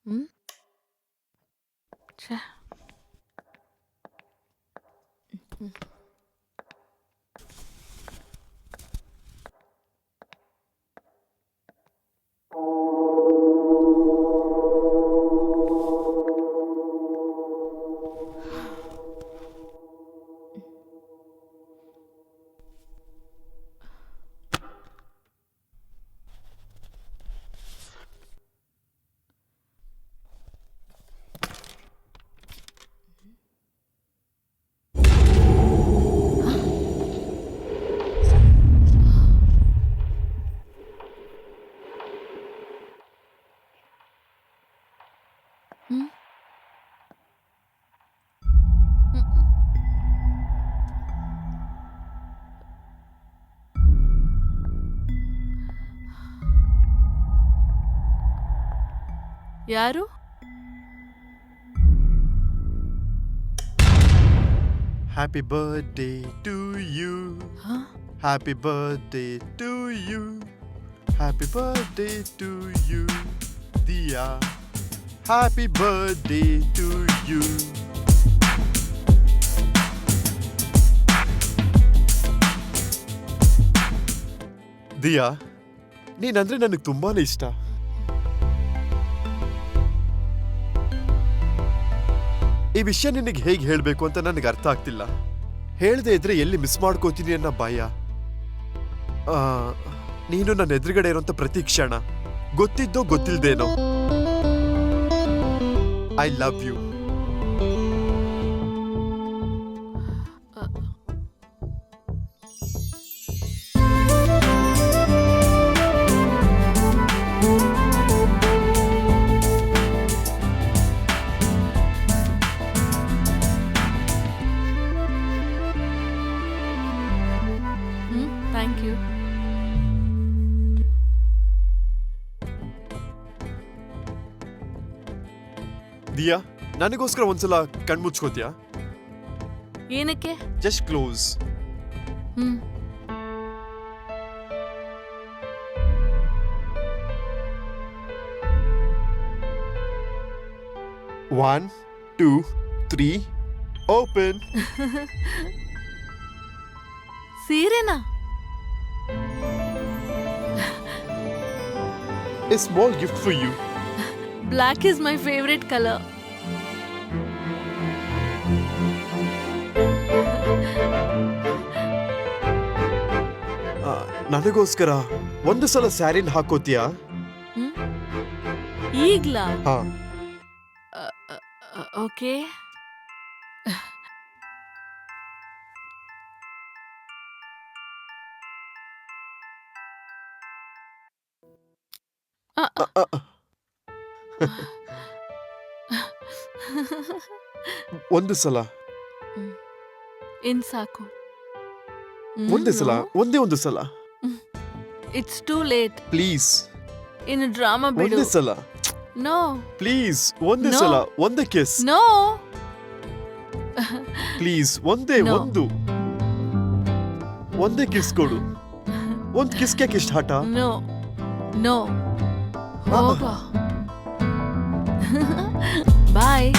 ಹ್ಮ್ ಛೆ. ಹ್ಮ್ ಹ್ಮ್ ಯಾರು? Happy birthday to you. ಹ? Happy birthday to you. Happy birthday to you, Dia. Happy birthday to you. Diya, ನೀನಂದ್ರೆ ನನಗೆ ತುಂಬಾನೇ ಇಷ್ಟ. ಈ ವಿಷಯ ನಿನಗೆ ಹೇಗೆ ಹೇಳಬೇಕು ಅಂತ ನನಗೆ ಅರ್ಥ ಆಗ್ತಿಲ್ಲ. ಹೇಳದೆ ಇದ್ರೆ ಎಲ್ಲಿ ಮಿಸ್ ಮಾಡ್ಕೋತೀನಿ ಅನ್ನೋ ಭಯ. ನೀನು ನನ್ನ ಎದುರುಗಡೆ ಇರೋಂಥ ಪ್ರತಿ ಕ್ಷಣ ಗೊತ್ತಿದ್ದೋ ಗೊತ್ತಿಲ್ದೇನೋ I love you. Thank you. Diya, ನನಗೋಸ್ಕರ ಒಂದ್ಸಲ ಕಣ್ಮುಚ್ಕೋತೀಯಾ? ಏನಕ್ಕೆ? Just close. Hmm 1, 2, 3, open. ಸೀರೆನಾ? A small gift for you. Black is my favourite colour. ನನಗೋಸ್ಕರ ಒಂದು ಸಲ ಸ್ಯಾರಿನ ಹಾಕೋತೀಯಾ? ಈಗ್ಲಾ? ಹಾ. ಓಕೆ. ಒಂದು ಸಲ. ಇನ್ ಸಾಕು. ಒಂದೇ ಸಲ, ಒಂದೇ ಒಂದು ಸಲ. It's too late. ಪ್ಲೀಸ್. ಇನ್ನು ಡ್ರಾಮಾ ಬಿಡು. ಒಂದೇ ಸಲ. ನೋ. ಪ್ಲೀಸ್, ಒಂದೇ No. ಸಲ, ಒಂದೇ ಕಿಸ್. ನೋ. ಪ್ಲೀಸ್, ಒಂದೇ No. ಒಂದೇ ಕಿಸ್ ಕೊಡು. ಒಂದ್ ಕಿಸ್ಗೆ ಇಷ್ಟ ಹಠ? ನೋ. ನೋ. ಹೋಗ. ಬಾಯ್.